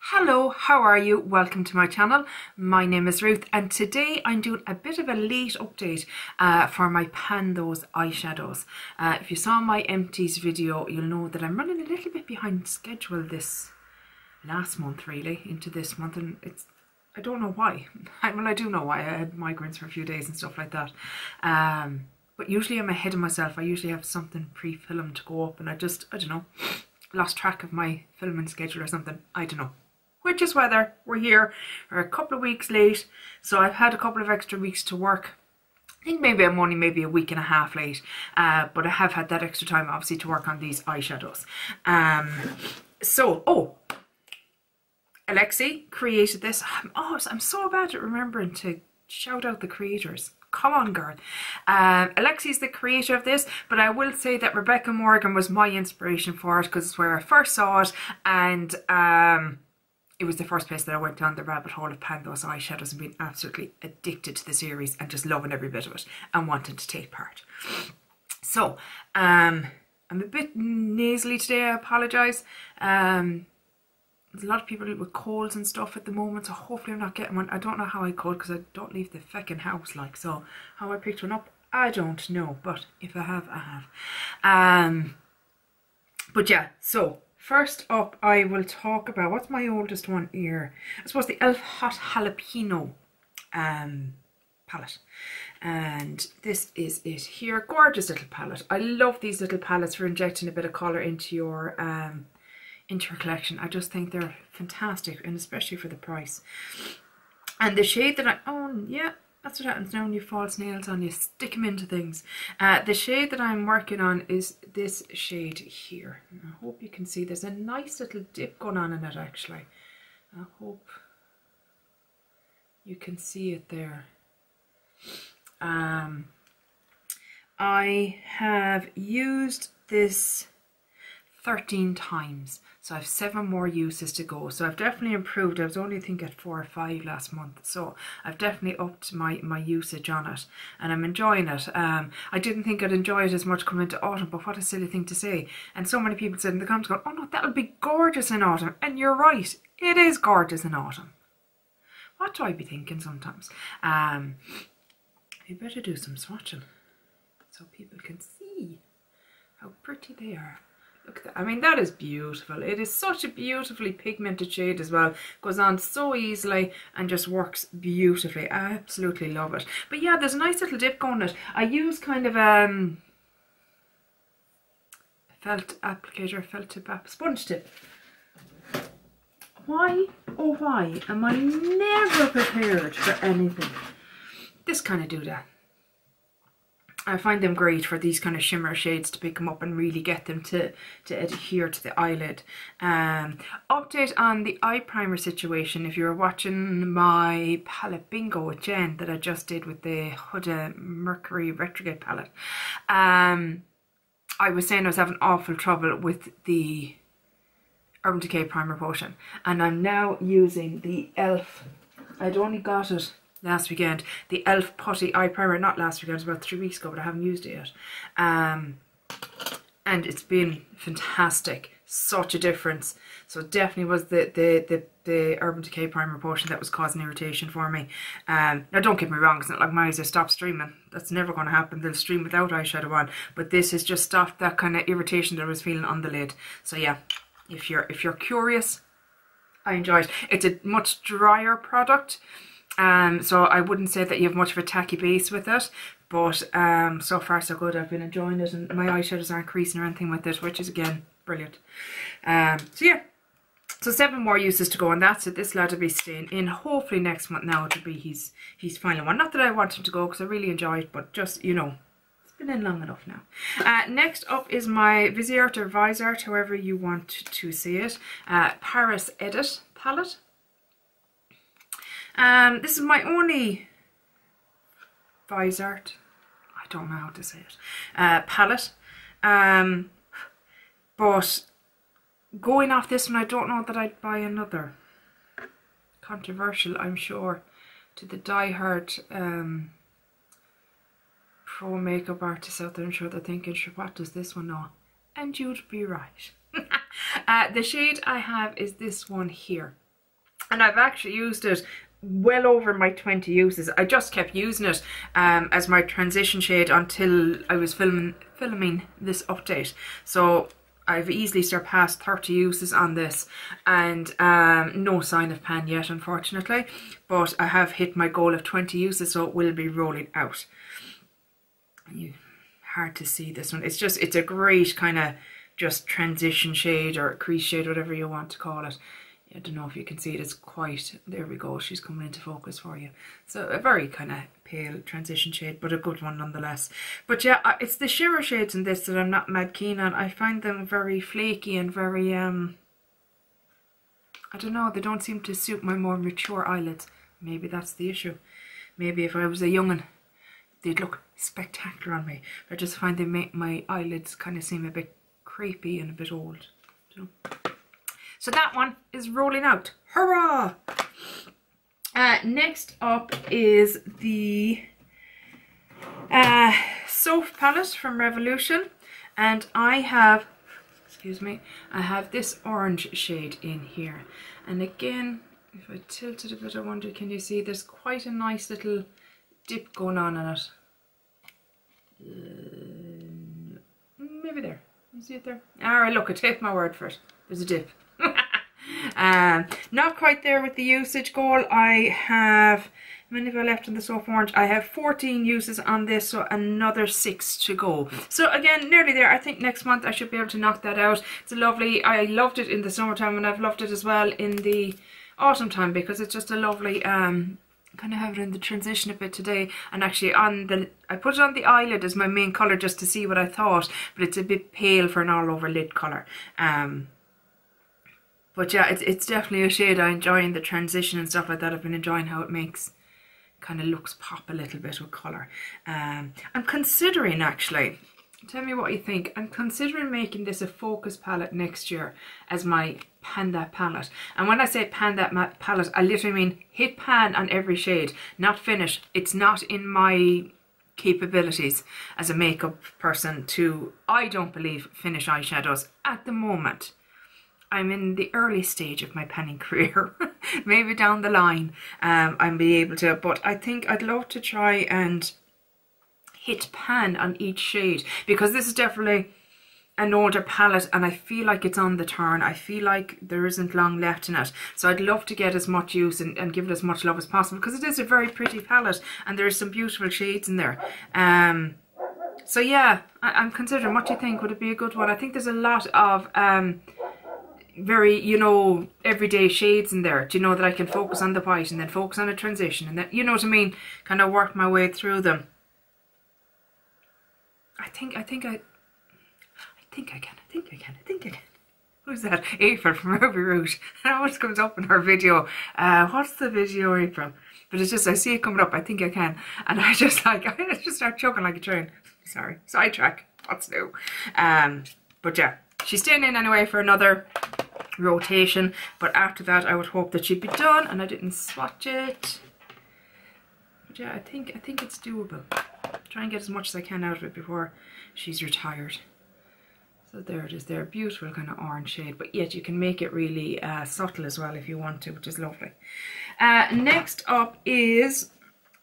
Hello, how are you? Welcome to my channel. My name is Ruth and today I'm doing a bit of a late update for my Those eyeshadows. If you saw my empties video, you'll know that I'm running a little bit behind schedule this last month really into this month, and I don't know why. Well, I do know why. I had migraines for a few days and stuff like that. But usually I'm ahead of myself. I usually have something pre-filmed to go up and I don't know, lost track of my filming schedule or something. I don't know. Which is whether we're here, we're a couple of weeks late, so I've had a couple of extra weeks to work. I think maybe I'm only maybe a week and a half late, but I have had that extra time obviously to work on these eyeshadows. Alexi created this. I'm so bad at remembering to shout out the creators. Come on, girl. Alexi's the creator of this, but I will say that Rebecca Morgan was my inspiration for it because it's where I first saw it, and it was the first place that I went down the rabbit hole of Those eyeshadows and being absolutely addicted to the series and just loving every bit of it and wanting to take part. So, I'm a bit nasally today, I apologise. There's a lot of people with colds and stuff at the moment, so hopefully I'm not getting one. I don't know how I could because I don't leave the feckin' house, like, so how I picked one up, I don't know, but if I have, I have. But yeah, so first up, I will talk about, what's my oldest one here? I suppose the e.l.f. Hot Jalapeno palette. And this is it here. Gorgeous little palette. I love these little palettes for injecting a bit of colour into your collection. I just think they're fantastic, and especially for the price. And the shade that I own, yeah, that's what happens now when you false nails on, you stick them into things. The shade that I'm working on is this shade here. I hope you can see there's a nice little dip going on in it actually. I hope you can see it there. I have used this 13 times, so I have 7 more uses to go, so I've definitely improved. I was only I think at 4 or 5 last month, so I've definitely upped my usage on it and I'm enjoying it. I didn't think I'd enjoy it as much coming into autumn, but what a silly thing to say. And so many people said in the comments going, oh no, that'll be gorgeous in autumn, and you're right, it is gorgeous in autumn. What do I be thinking sometimes? You better do some swatching so people can see how pretty they are. Look at that. I mean, that is beautiful. It is such a beautifully pigmented shade as well. Goes on so easily and just works beautifully. I absolutely love it. But yeah, there's a nice little dip going in it. I use kind of felt applicator, felt tip, sponge tip. Why, oh why, am I never prepared for anything? This kind of do that. I find them great for these kind of shimmer shades to pick them up and really get them to adhere to the eyelid. Update on the eye primer situation. If you're watching my palette bingo with Jen that I just did with the Huda Mercury Retrograde palette, I was saying I was having awful trouble with the Urban Decay Primer Potion, and I'm now using the e.l.f. I'd only got it last weekend, the e.l.f. Putty Eye Primer, not last weekend, it was about 3 weeks ago, but I haven't used it yet. And it's been fantastic, such a difference. So it definitely was the Urban Decay Primer Potion that was causing irritation for me. Now don't get me wrong, it's not like my eyes have stopped streaming. That's never going to happen, they'll stream without eyeshadow on. But this has just stopped that kind of irritation that I was feeling on the lid. So yeah, if you're curious, I enjoy it. It's a much drier product. So I wouldn't say that you have much of a tacky base with it, but so far so good. I've been enjoying it, and my eyeshadows aren't creasing or anything with it, which is again brilliant. So yeah, so 7 more uses to go, and that's it. This lad will be staying in. Hopefully next month now it'll be his final one. Not that I want him to go because I really enjoy it, but just, you know, it's been in long enough now. Next up is my Visart or Visart, however you want to say it, Paris Edit palette. This is my only Visart, I don't know how to say it, palette, but going off this one, I don't know that I'd buy another. Controversial, I'm sure, to the die-hard pro makeup artists out there. I'm sure they're thinking, sure, what does this one know? And you'd be right. The shade I have is this one here. And I've actually used it well over my 20 uses. I just kept using it as my transition shade until I was filming this update. So I've easily surpassed 30 uses on this, and no sign of pan yet, unfortunately. But I have hit my goal of 20 uses, so it will be rolling out. Hard to see this one. It's a great kind of just transition shade or crease shade, whatever you want to call it. I don't know if you can see it, it's quite, there we go, she's coming into focus for you. So a very kind of pale transition shade, but a good one nonetheless. But yeah, it's the shimmer shades in this that I'm not mad keen on. I find them very flaky and very, I don't know, they don't seem to suit my more mature eyelids. Maybe that's the issue. Maybe if I was a young'un, they'd look spectacular on me. I just find they make my eyelids kind of seem a bit creepy and a bit old. So that one is rolling out. Hurrah! Next up is the Soap palette from Revolution. And I have, excuse me, I have this orange shade in here. And again, if I tilt it a bit, I wonder, can you see there's quite a nice little dip going on in it. Maybe there. You see it there? Alright, look, I take my word for it. There's a dip. Not quite there with the usage goal. I have, how many have I left in the soap orange? I have 14 uses on this, so another 6 to go. So again, nearly there. I think next month I should be able to knock that out. It's a lovely, I loved it in the summertime, and I've loved it as well in the autumn time, because it's just a lovely, kind of have it in the transition a bit today. And actually on the, I put it on the eyelid as my main colour just to see what I thought, but it's a bit pale for an all over lid colour. But yeah, it's definitely a shade I enjoy in the transition and stuff like that. I've been enjoying how it makes, kind of looks pop a little bit with colour. I'm considering actually, tell me what you think, I'm considering making this a focus palette next year as my pan that palette. And when I say pan that palette, I literally mean hit pan on every shade, not finish. It's not in my capabilities as a makeup person to, I don't believe, finish eyeshadows at the moment. I'm in the early stage of my panning career. Maybe down the line I'll be able to, but I think I'd love to try and hit pan on each shade, because this is definitely an older palette and I feel like it's on the turn. I feel like there isn't long left in it, so I'd love to get as much use and give it as much love as possible, because it is a very pretty palette and there's some beautiful shades in there. So yeah, I'm considering, what do you think? Would it be a good one? I think there's a lot of very, you know, everyday shades in there, do you know, that I can focus on the white and then focus on a transition, and then, you know what I mean, kind of work my way through them. I think I can. Who's that? April from Ruby Root. That always comes up in her video. What's the video, April? But it's just, I see it coming up, I think I can. And I just like, I just start choking like a train. Sorry, sidetrack, what's new? But yeah, she's staying in anyway for another rotation, but after that I would hope that she'd be done, and I didn't swatch it. But yeah, I think it's doable. Try and get as much as I can out of it before she's retired. So there it is there, beautiful kind of orange shade, but yet you can make it really subtle as well if you want to, which is lovely. Next up is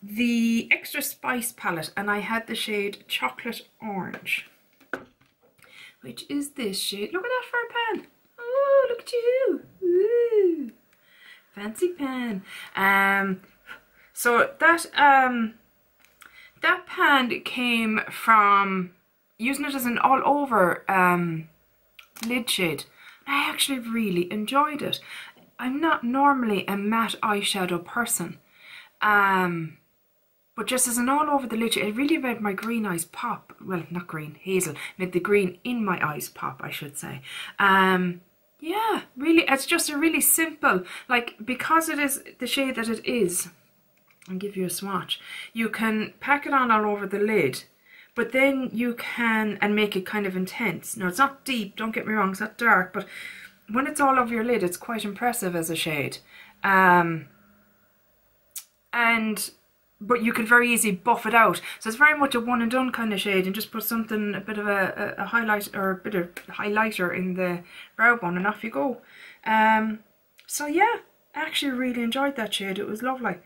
the Extra Spice palette, and I had the shade Chocolate Orange, which is this shade. Look at that for a pan. Oh, look at you. Ooh. Fancy pan. So that that pan came from using it as an all over lid shade. I actually really enjoyed it. I'm not normally a matte eyeshadow person, but just as an all over the lid shade, it really made my green eyes pop. Well, not green, hazel. Made the green in my eyes pop, I should say. Yeah, really, it's just a really simple, like, because it is the shade that it is, I'll give you a swatch. You can pack it on all over the lid, but then you can, and make it kind of intense. Now, it's not deep, don't get me wrong, it's not dark, but when it's all over your lid, it's quite impressive as a shade. But you can very easily buff it out. So it's very much a one and done kind of shade, and just put something, a bit of a highlight, or a bit of highlighter in the brow bone, and off you go. So yeah, I actually really enjoyed that shade. It was lovely.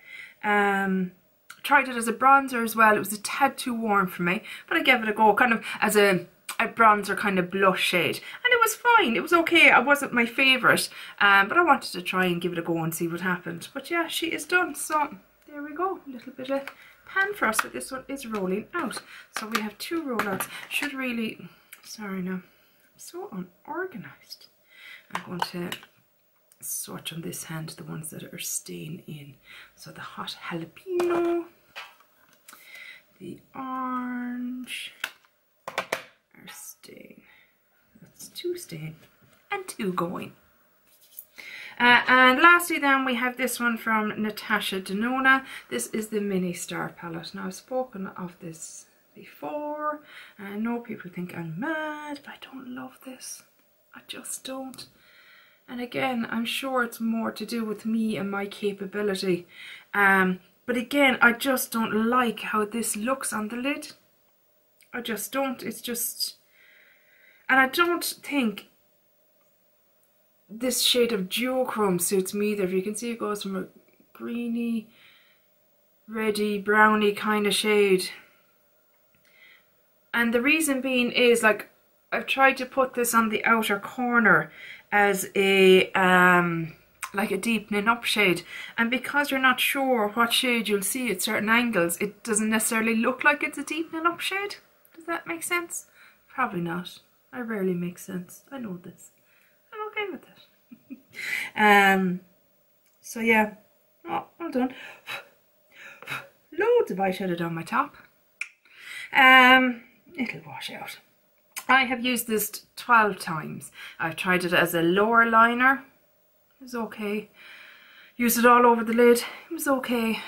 Tried it as a bronzer as well. It was a tad too warm for me, but I gave it a go, kind of as a bronzer kind of blush shade, and it was fine. It was okay. It wasn't my favourite, but I wanted to try and give it a go and see what happened. But yeah, she is done. So there we go. A little bit of pan for us, but this one is rolling out. So we have 2 rollouts. Should really, sorry now, I'm so unorganised. I'm going to swatch on this hand the ones that are staying in. So the hot jalapeno, the orange are staying. That's 2 staying and 2 going. And lastly then we have this one from Natasha Denona. This is the Mini Star palette. Now I've spoken of this before, and I know people think I'm mad, but I don't love this. I just don't. And again, I'm sure it's more to do with me and my capability. But again, I just don't like how this looks on the lid. I just don't. It's just... And I don't think this shade of duochrome suits me either. If you can see, it goes from a greeny, reddy, browny kind of shade. And the reason being is, like, I've tried to put this on the outer corner as a like a deepening up shade, and because you're not sure what shade you'll see at certain angles, it doesn't necessarily look like it's a deepening up shade. Does that make sense? Probably not. I rarely make sense. I know this. I'm okay with it. So yeah. Oh, well done. Loads of eyeshadow down my top. It'll wash out. I have used this 12 times. I've tried it as a lower liner. It was okay. Used it all over the lid. It was okay.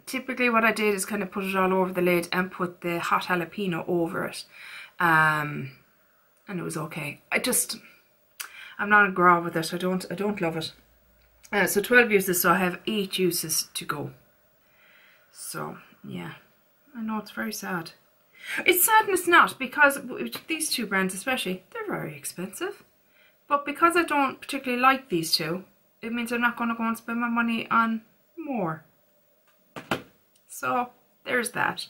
Typically what I did is kind of put it all over the lid and put the hot jalapeno over it. And it was okay. I'm not a grab with it. I don't love it. So 12 uses, so I have 8 uses to go. So yeah, I know it's very sad. It's sad and it's not, because these 2 brands especially, they're very expensive. But because I don't particularly like these 2, it means I'm not going to go and spend my money on more. So there's that.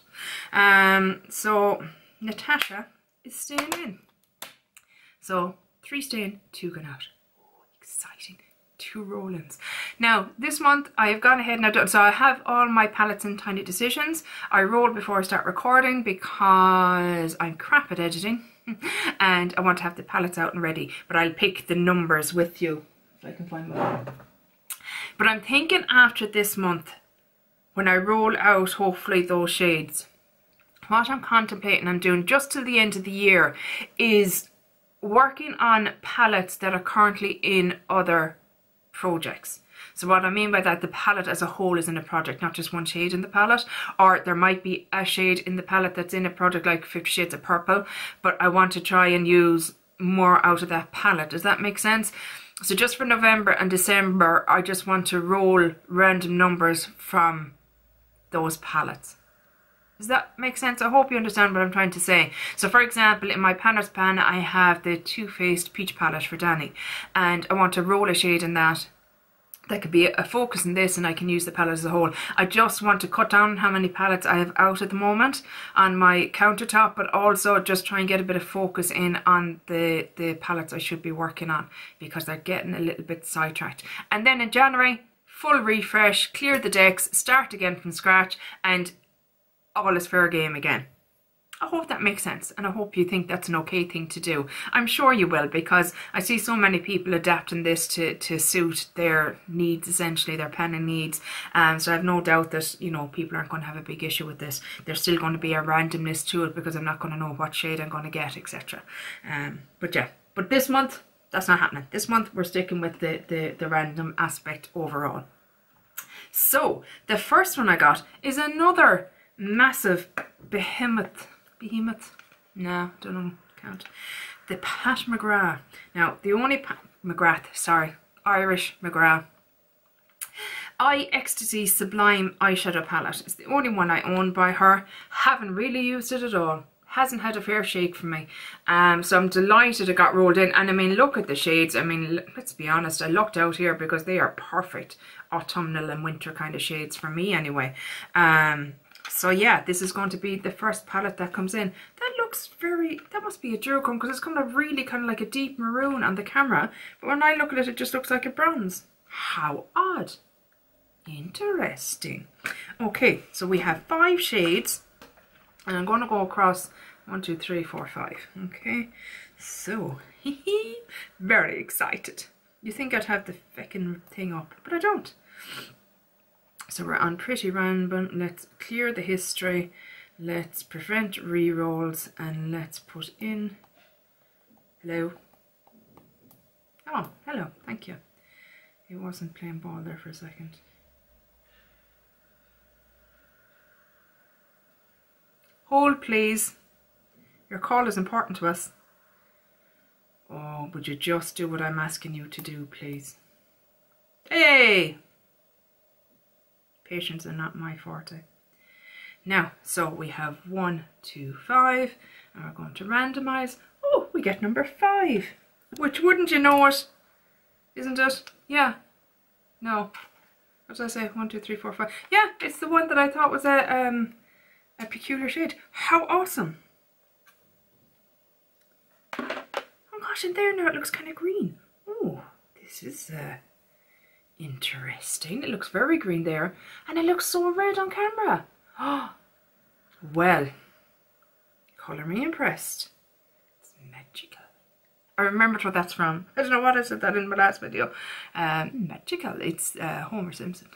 So Natasha is staying in. So 3 staying, 2 going out. Oh, exciting. 2 roll-ins. Now this month I have gone ahead and I've done, so I have all my palettes in Tiny Decisions. I roll before I start recording because I'm crap at editing and I want to have the palettes out and ready, but I'll pick the numbers with you if I can find my... But I'm thinking after this month, when I roll out hopefully those shades, what I'm contemplating on doing just till the end of the year is working on palettes that are currently in other projects. So what I mean by that, the palette as a whole is in a project, not just one shade in the palette, or there might be a shade in the palette that's in a project like 50 Shades of Purple, but I want to try and use more out of that palette. Does that make sense? So just for November and December, I just want to roll random numbers from those palettes. Does that make sense? I hope you understand what I'm trying to say. So for example, in my Panner's pan, I have the Too Faced Peach palette for Danny, and I want to roll a shade in that. That could be a focus in this, and I can use the palette as a whole. I just want to cut down how many palettes I have out at the moment on my countertop, but also just try and get a bit of focus in on the palettes I should be working on, because they're getting a little bit sidetracked. And then in January, full refresh, clear the decks, start again from scratch, and all is fair game again. I hope that makes sense, and I hope you think that's an okay thing to do. I'm sure you will, because I see so many people adapting this to suit their needs, essentially their penning needs. So I have no doubt that, you know, people aren't going to have a big issue with this. There's still going to be a randomness to it, because I'm not going to know what shade I'm going to get, etc. But yeah, but this month that's not happening. This month we're sticking with the random aspect overall. So the first one I got is another massive behemoth. No, don't know, can't. The Pat McGrath. Now, the only Irish McGrath Eye Ecstasy Sublime eyeshadow palette. It's the only one I own by her. Haven't really used it at all. hasn't had a fair shake for me. So I'm delighted it got rolled in. And I mean, look at the shades. I mean, let's be honest, I lucked out here because they are perfect autumnal and winter kind of shades for me anyway. So yeah, this is going to be the first palette that comes in. That looks very, that must be a duochrome because it's kind of really kind of like a deep maroon on the camera. But when I look at it, it just looks like a bronze. How odd. Interesting. Okay, so we have 5 shades. And I'm going to go across 1, 2, 3, 4, 5. Okay, so very excited. You think I'd have the feckin' thing up, but I don't. So we're on Pretty Random. Let's clear the history. Let's prevent re-rolls, and let's put in hello. Oh, hello. Thank you. It wasn't playing ball there for a second. Hold, please. Your call is important to us. Oh, would you just do what I'm asking you to do, please? Hey! Patience are not my forte. Now, so we have 1, 2, 5, and we're going to randomize. Oh, we get number 5, which, wouldn't you know it, isn't it? Yeah. No. What did I say? 1, 2, 3, 4, 5. Yeah, it's the one that I thought was a peculiar shade. How awesome. Oh gosh, and there now it looks kind of green. Oh, this is interesting. It looks very green there, and it looks so red on camera. Oh, well, colour me impressed. It's magical. I remembered what that's from. I don't know what I said that in my last video. Magical. It's Homer Simpson.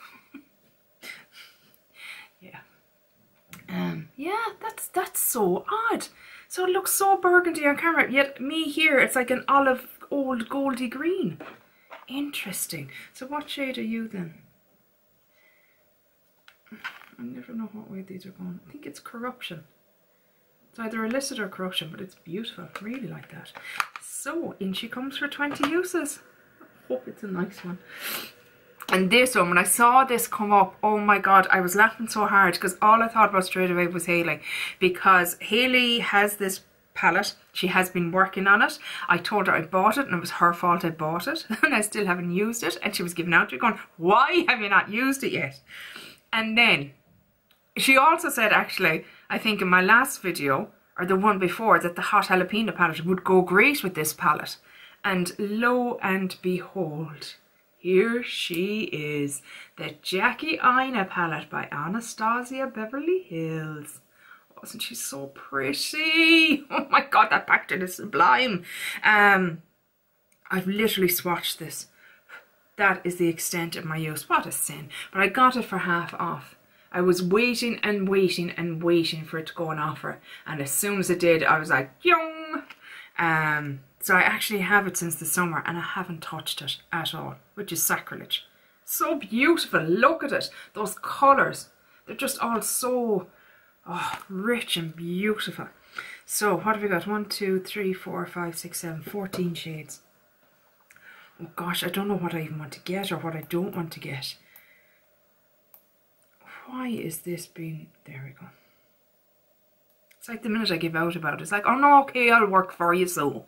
Yeah. Yeah, that's so odd. So it looks so burgundy on camera, yet me here, it's like an olive old goldy green. Interesting. So what shade are you then? I never know what way these are going. I think it's Corruption. It's either illicit or Corruption, but it's beautiful. I really like that. So in she comes for 20 uses. I hope it's a nice one. And this one, when I saw this come up, oh my god, I was laughing so hard because all I thought about straight away was Hayley. Because Hayley has this palette. She has been working on it. I told her I bought it and it was her fault I bought it. And I still haven't used it. And she was giving out to me going, why have you not used it yet? And then she also said, actually, I think in my last video, or the one before, that the Hot Jalapeno palette would go great with this palette. And lo and behold, here she is, the Jackie Aina palette by Anastasia Beverly Hills. Wasn't she so pretty? Oh my god, that packaging is sublime. I've literally swatched this. That is the extent of my use. What a sin. But I got it for half off. I was waiting and waiting and waiting for it to go on offer. And as soon as it did, I was like, young. So I actually have it since the summer and I haven't touched it at all, which is sacrilege. So beautiful. Look at it. Those colours. They're just all so rich and beautiful. So what have we got? 1, 2, 3, 4, 5, 6, 7, 14 shades. Oh gosh, I don't know what I even want to get or what I don't want to get. Why is this being... There we go. It's like the minute I give out about it, it's like, oh no, okay, I'll work for you, so.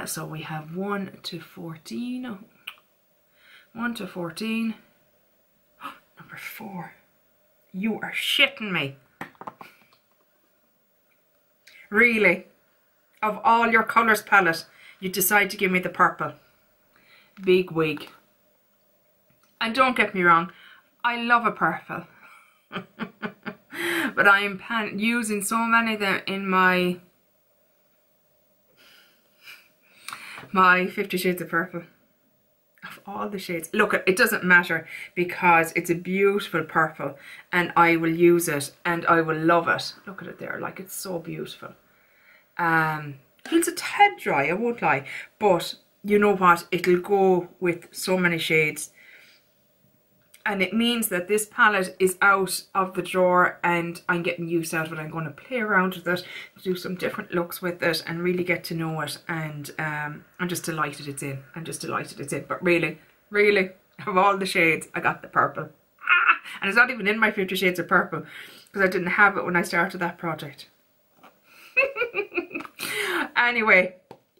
So we have 1 to 14. 1 to 14. Number 4. You are shitting me. Really? Of all your colours palette, you decide to give me the purple. Big wig. And don't get me wrong, I love a purple. But I am using so many of them in my 50 Shades of Purple. Of all the shades. Look, it doesn't matter because it's a beautiful purple and I will use it and I will love it. Look at it there, like it's so beautiful. Feels a tad dry, I won't lie, but you know what, it'll go with so many shades. And it means that this palette is out of the drawer and I'm getting use out of it. I'm going to play around with it, do some different looks with it and really get to know it. And I'm just delighted it's in. I'm just delighted it's in. But really, really, of all the shades, I got the purple. And it's not even in my 50 Shades of Purple because I didn't have it when I started that project. Anyway,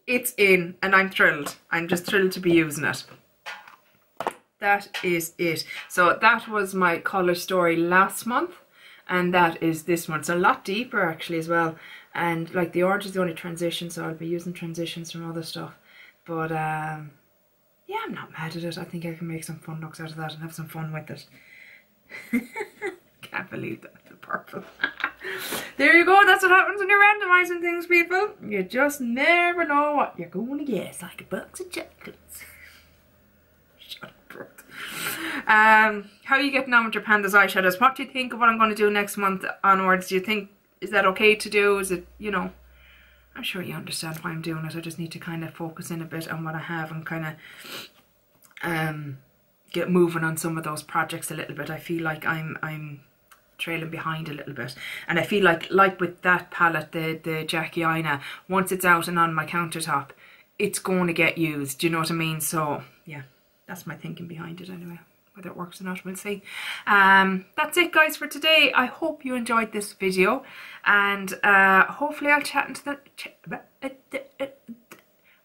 it's in and I'm thrilled. I'm just thrilled to be using it. That is it. So that was my colour story last month, and that is this one. It's a lot deeper actually as well, and like the orange is the only transition, so I'll be using transitions from other stuff. But yeah, I'm not mad at it. I think I can make some fun looks out of that and have some fun with it. Can't believe that, the purple. There you go, that's what happens when you're randomising things, people. You just never know what you're going to get. It's like a box of chocolates. Shut up, bro. How are you getting on with your Pandas eyeshadows? What do you think of what I'm going to do next month onwards? Do you think, is that okay to do? Is it, you know, I'm sure you understand why I'm doing it. I just need to kind of focus in a bit on what I have and kind of get moving on some of those projects a little bit. I feel like I'm trailing behind a little bit, and I feel like with that palette, the Jackie Aina, once it's out and on my countertop, it's going to get used. Do you know what I mean? So yeah, that's my thinking behind it anyway. Whether it works or not, we'll see. That's it, guys, for today. I hope you enjoyed this video, and hopefully I'll chat into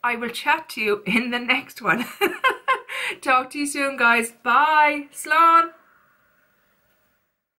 I will chat to you in the next one. Talk to you soon, guys. Bye. Slán.